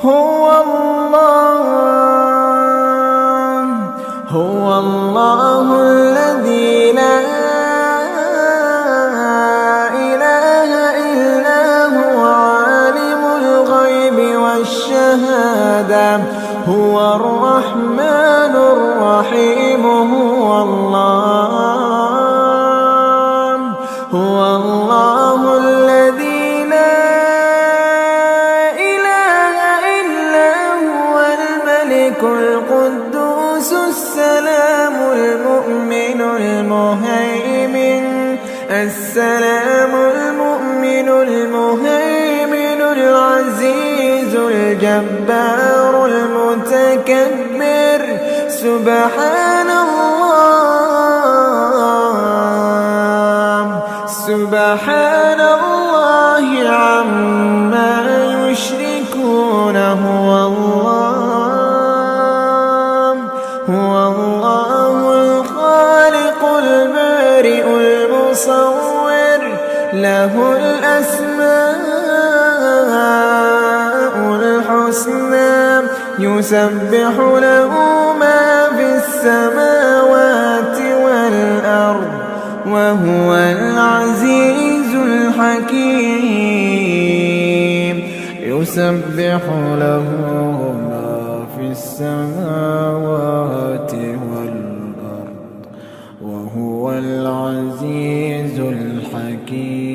هو الله الذي لا إله إلا هو عالم الغيب والشهادة هو الرحمن الرحيم هو الله الذي لا إله إلا هو الملك القدوس السلام المؤمن المهيمن العزيز الجبار المتكبر سبحان الله عما يشركون هو الله الخالق البارئ المصور له الأسماء الحسنى يسبح له ما في السماوات والأرض وهو العزيز الحكيم يسبح له ما في السماوات والأرض وهو العزيز الحكيم.